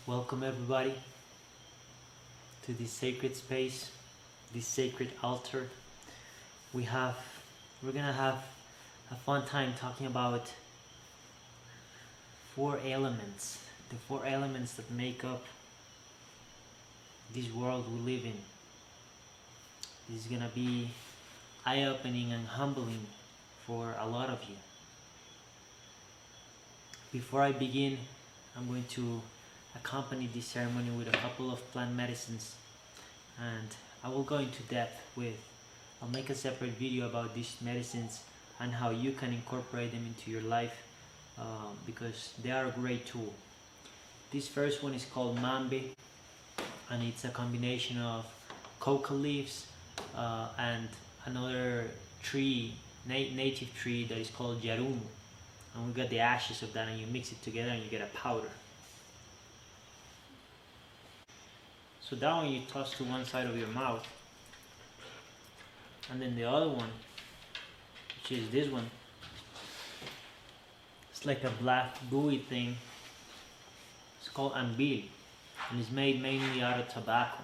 Welcome everybody to this sacred space, this sacred altar. We have we're gonna have a fun time talking about four elements, the four elements that make up this world we live in. This is gonna be eye-opening and humbling for a lot of you. Before I begin, I'm going to accompany this ceremony with a couple of plant medicines, and I will go into depth with, I'll make a separate video about these medicines and how you can incorporate them into your life because they are a great tool. This first one is called Mambe, and it's a combination of coca leaves and another tree, native tree that is called Yarum, and we got the ashes of that, and you mix it together and you get a powder. So that one you toss to one side of your mouth, and then the other one, which is this one, it's like a black gooey thing. It's called ambil, and it's made mainly out of tobacco.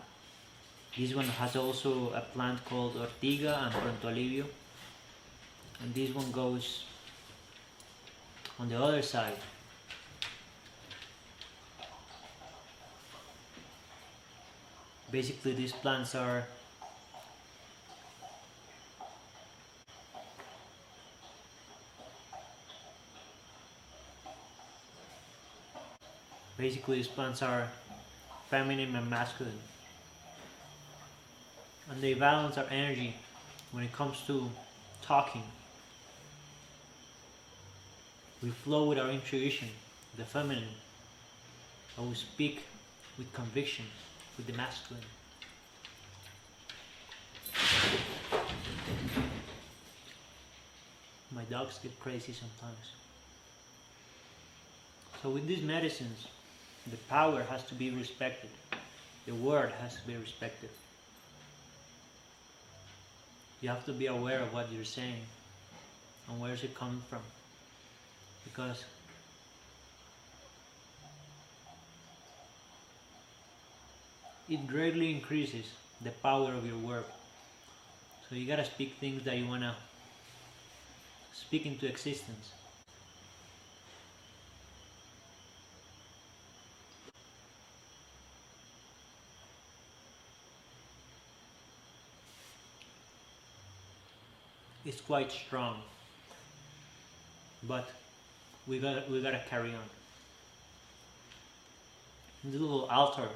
This one has also a plant called ortiga and pronto alivio, and this one goes on the other side. Basically, these plants are feminine and masculine, and they balance our energy when it comes to talking. We flow with our intuition, the feminine, and we speak with conviction, with the masculine. My dogs get crazy sometimes. So with these medicines, the power has to be respected. The word has to be respected. You have to be aware of what you're saying and where is it coming from, because it greatly increases the power of your word. So you gotta speak things that you wanna speak into existence. It's quite strong, but we gotta carry on. In the little altar,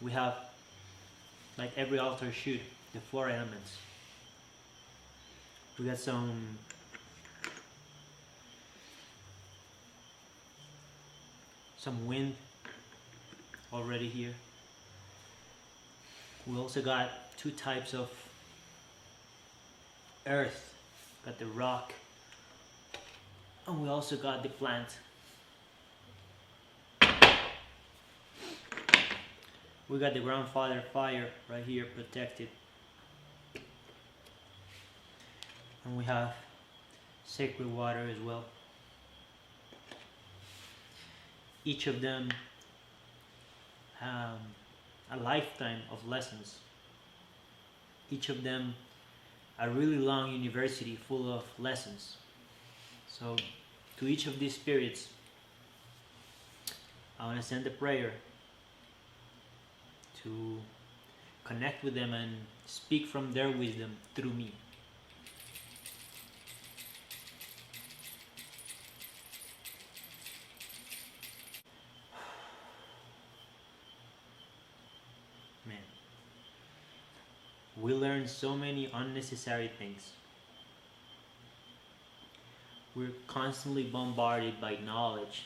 we have, like every altar should, the four elements. We got some wind already here. We also got two types of earth. Got the rock, and we also got the plant. We got the grandfather fire right here protected, and we have sacred water as well. Each of them a lifetime of lessons. Each of them a really long university full of lessons. So to each of these spirits, I want to send a prayer to connect with them and speak from their wisdom through me. Man, we learn so many unnecessary things. We're constantly bombarded by knowledge,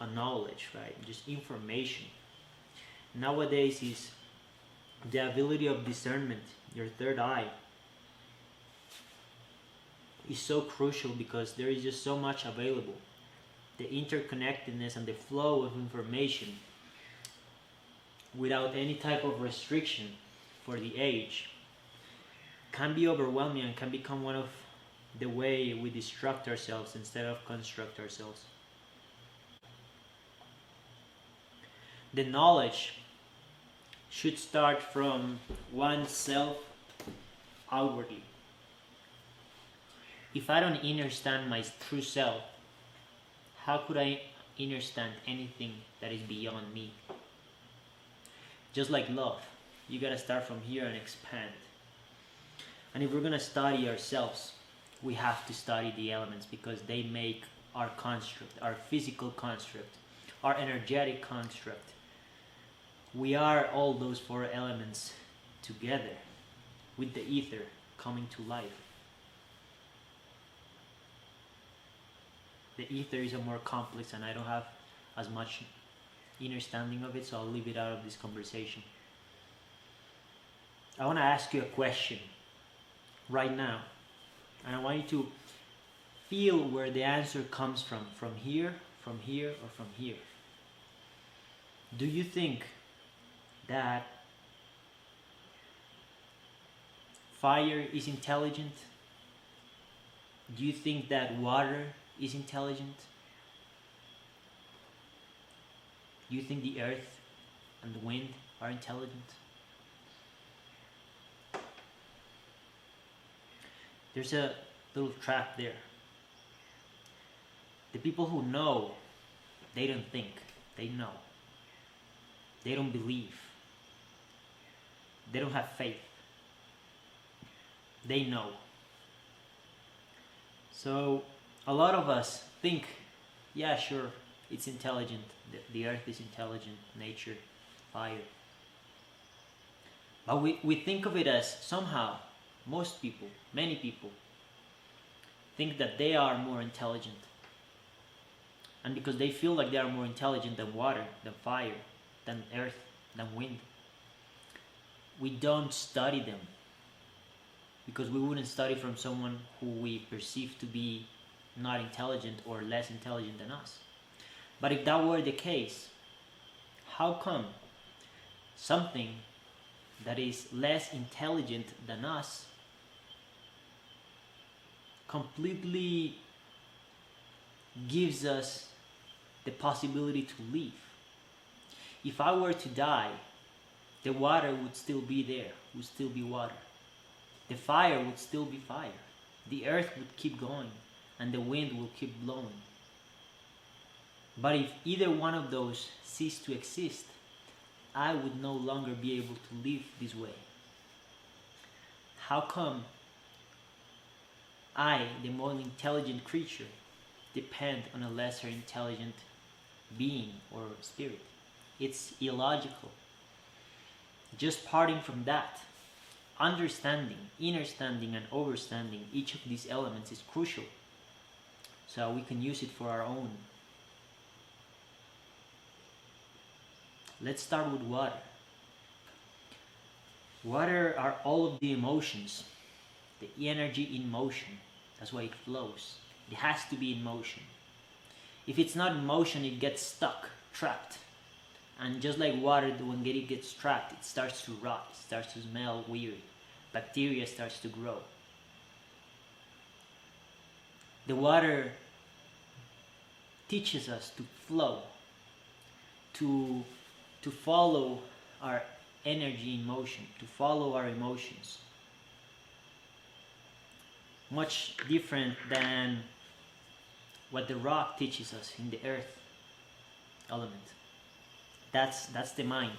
right? Just information. Nowadays is the ability of discernment, your third eye, is so crucial because there is just so much available. The interconnectedness and the flow of information without any type of restriction for the age can be overwhelming and can become one of the way we destruct ourselves instead of construct ourselves. The knowledge should start from oneself outwardly. If I don't understand my true self, how could I understand anything that is beyond me? Just like love, you gotta start from here and expand. And if we're gonna study ourselves, we have to study the elements because they make our construct, our physical construct, our energetic construct. We are all those four elements together with the ether coming to life. The ether is a more complex and I don't have as much understanding of it, so I'll leave it out of this conversation. I want to ask you a question right now, and I want you to feel where the answer comes from here, or from here. Do you think that fire is intelligent? Do you think that water is intelligent? Do you think the earth and the wind are intelligent? There's a little trap there. The people who know, they don't think, they know. They don't believe. They don't have faith. They know. So a lot of us think, yeah, sure, it's intelligent. The earth is intelligent, nature, fire. But we think of it as somehow, most people, many people, think that they are more intelligent. And because they feel like they are more intelligent than water, than fire, than earth, than wind, we don't study them. Because we wouldn't study from someone who we perceive to be not intelligent or less intelligent than us. But if that were the case, how come something that is less intelligent than us completely gives us the possibility to live? If I were to die, the water would still be there, would still be water. The fire would still be fire. The earth would keep going, and the wind will keep blowing. But if either one of those ceased to exist, I would no longer be able to live this way. How come I, the more intelligent creature, depend on a lesser intelligent being or spirit? It's illogical. Just parting from that, understanding, understanding, and overstanding each of these elements is crucial, so we can use it for our own. Let's start with water. Water are all of the emotions, the energy in motion. That's why it flows. It has to be in motion. If it's not in motion, it gets stuck, trapped. And just like water, when it gets trapped, it starts to rot, it starts to smell weird. Bacteria starts to grow. The water teaches us to flow, to follow our energy in motion, to follow our emotions. Much different than what the rock teaches us in the earth element. That's the mind.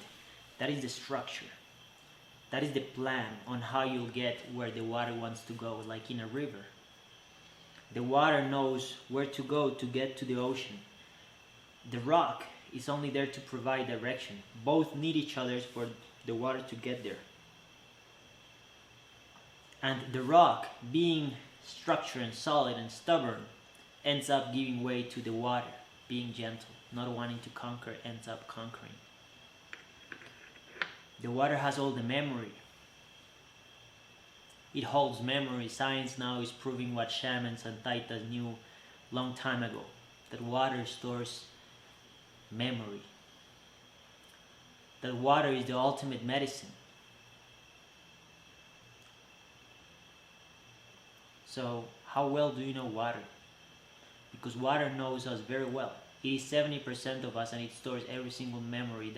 That is the structure. That is the plan on how you'll get where the water wants to go, like in a river. The water knows where to go to get to the ocean. The rock is only there to provide direction. Both need each other for the water to get there. And the rock, being structured and solid and stubborn, ends up giving way to the water, being gentle, not wanting to conquer, ends up conquering. The water has all the memory. It holds memory. Science now is proving what shamans and taitas knew long time ago, that water stores memory. That water is the ultimate medicine. So how well do you know water? Because water knows us very well. It is 70% of us, and it stores every single memory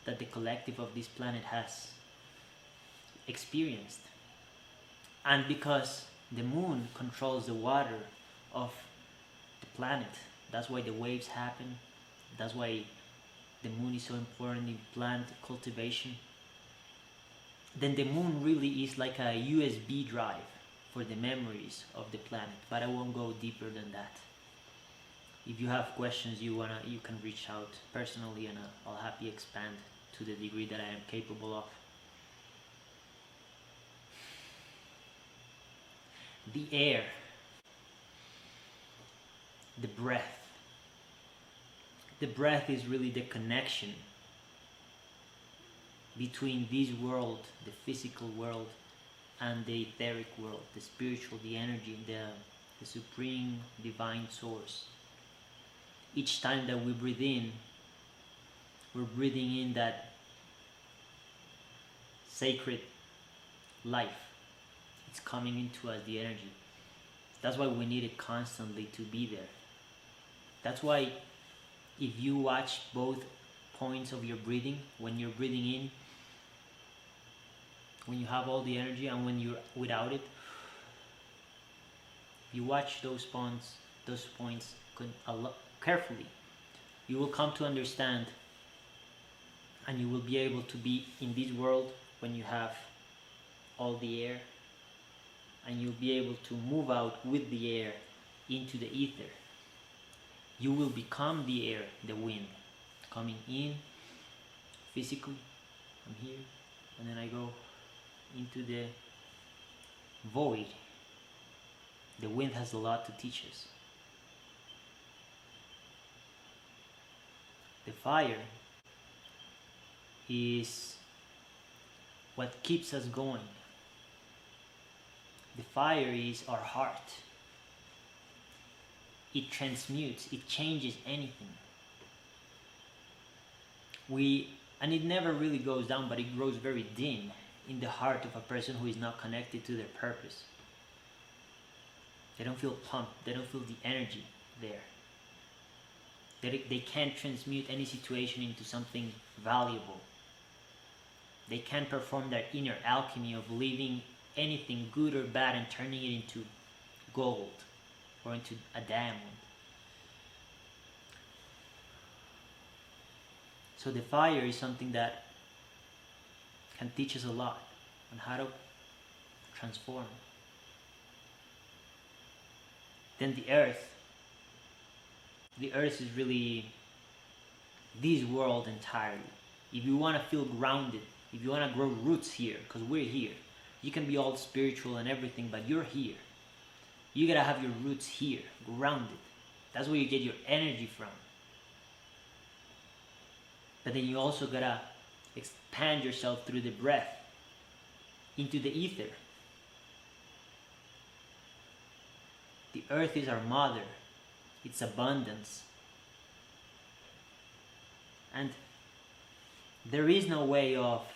that the collective of this planet has experienced. And because the moon controls the water of the planet, that's why the waves happen. That's why the moon is so important in plant cultivation. Then the moon really is like a USB drive for the memories of the planet. But I won't go deeper than that. If you have questions you can reach out personally, and I'll happily expand to the degree that I am capable of. The air, the breath. The breath is really the connection between this world, the physical world, and the etheric world, the spiritual, the energy, the supreme divine source. Each time that we breathe in, we're breathing in that sacred life. It's coming into us, the energy. That's why we need it constantly to be there. That's why if you watch both points of your breathing, when you're breathing in, when you have all the energy, and when you're without it, you watch those points carefully, you will come to understand, and you will be able to be in this world when you have all the air, and you'll be able to move out with the air into the ether. You will become the air, the wind, coming in physically. I'm here, and then I go into the void. The wind has a lot to teach us. The fire is what keeps us going. The fire is our heart. It transmutes, it changes anything. And it never really goes down, but it grows very dim in the heart of a person who is not connected to their purpose. They don't feel pumped, they don't feel the energy there. They can't transmute any situation into something valuable. They can't perform their inner alchemy of leaving anything good or bad and turning it into gold or into a diamond. So the fire is something that can teach us a lot on how to transform. Then the earth is really this world entirely. If you want to feel grounded, if you want to grow roots here, because we're here, you can be all spiritual and everything, but you're here. You gotta have your roots here, grounded. That's where you get your energy from. But then you also gotta expand yourself through the breath into the ether. The earth is our mother. It's abundance. And there is no way of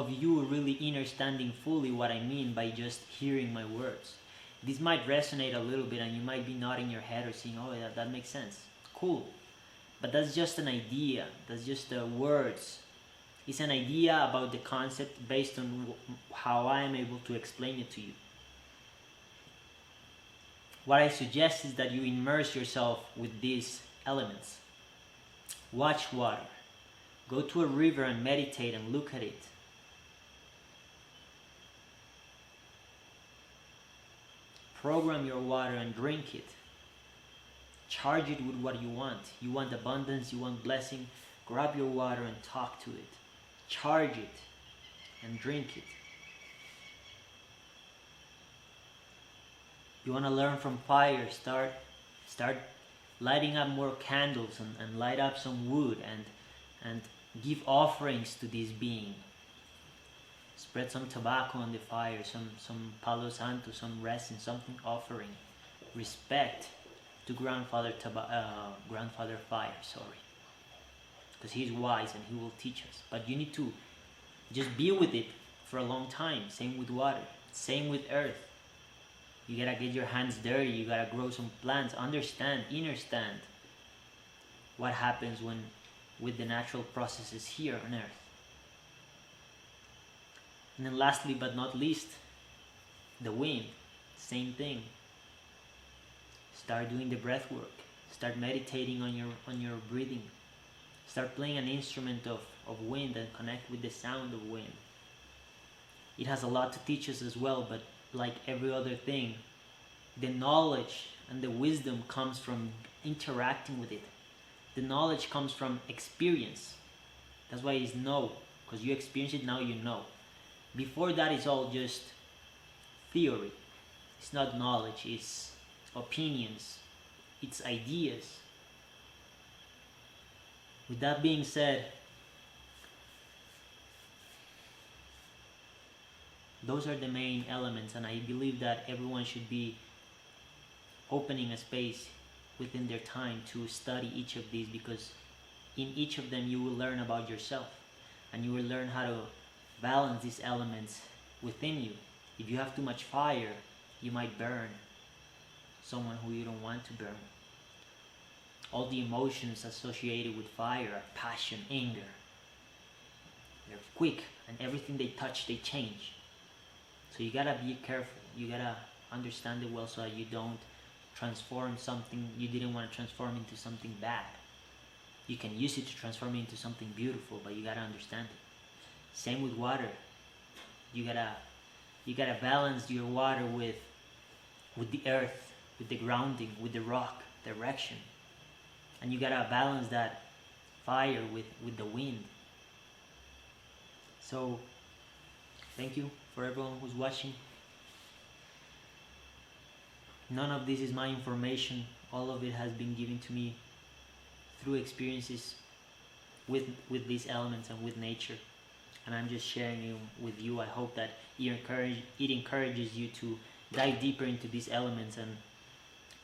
you really understanding fully what I mean by just hearing my words. This might resonate a little bit, and you might be nodding your head or saying, oh, that makes sense. Cool. But that's just an idea. That's just words. It's an idea about the concept based on how I am able to explain it to you. What I suggest is that you immerse yourself with these elements. Watch water. Go to a river and meditate and look at it. Program your water and drink it. Charge it with what you want. You want abundance, you want blessing. Grab your water and talk to it. Charge it and drink it. You want to learn from fire, start lighting up more candles and light up some wood and give offerings to this being. Spread some tobacco on the fire, some Palo Santo, some resin, something offering. Respect to Grandfather Fire, because he's wise and he will teach us. But you need to just be with it for a long time. Same with water, same with earth. You gotta get your hands dirty, you gotta grow some plants, understand what happens when with the natural processes here on earth. And then lastly but not least, the wind. Same thing. Start doing the breath work. Start meditating on your breathing. Start playing an instrument of wind and connect with the sound of wind. It has a lot to teach us as well, but like every other thing, the knowledge and the wisdom comes from interacting with it. The knowledge comes from experience. That's why it's know, because you experience it, now you know. Before that, it's all just theory. It's not knowledge, it's opinions, it's ideas. With that being said, those are the main elements, and I believe that everyone should be opening a space within their time to study each of these, because in each of them you will learn about yourself and you will learn how to balance these elements within you. If you have too much fire, you might burn someone who you don't want to burn. All the emotions associated with fire are passion, anger. They're quick, and everything they touch, they change. So you gotta be careful. You gotta understand it well so that you don't transform something you didn't want to transform into something bad. You can use it to transform it into something beautiful, but you gotta understand it. Same with water. You gotta balance your water with the earth, with the grounding, with the rock, direction. And you gotta balance that fire with the wind. So thank you for everyone who's watching. None of this is my information. All of it has been given to me through experiences with these elements and with nature. And I'm just sharing it with you. I hope that it encourages you to dive deeper into these elements. And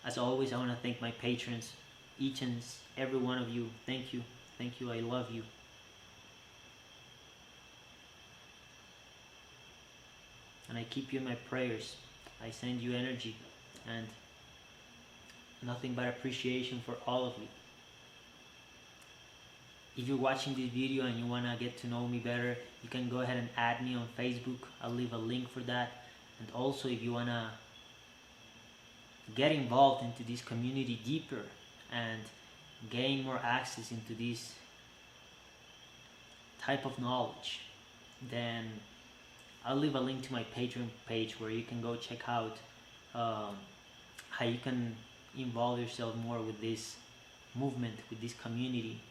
as always, I want to thank my patrons, each and every one of you. Thank you. Thank you. I love you. And I keep you in my prayers. I send you energy and nothing but appreciation for all of you. If you're watching this video and you want to get to know me better, you can go ahead and add me on Facebook. I'll leave a link for that. And also, if you want to get involved into this community deeper and gain more access into this type of knowledge, then I'll leave a link to my Patreon page where you can go check out how you can involve yourself more with this movement, with this community.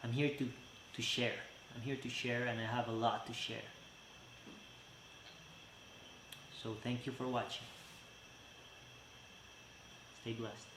I'm here to share. I'm here to share, and I have a lot to share. So thank you for watching. Stay blessed.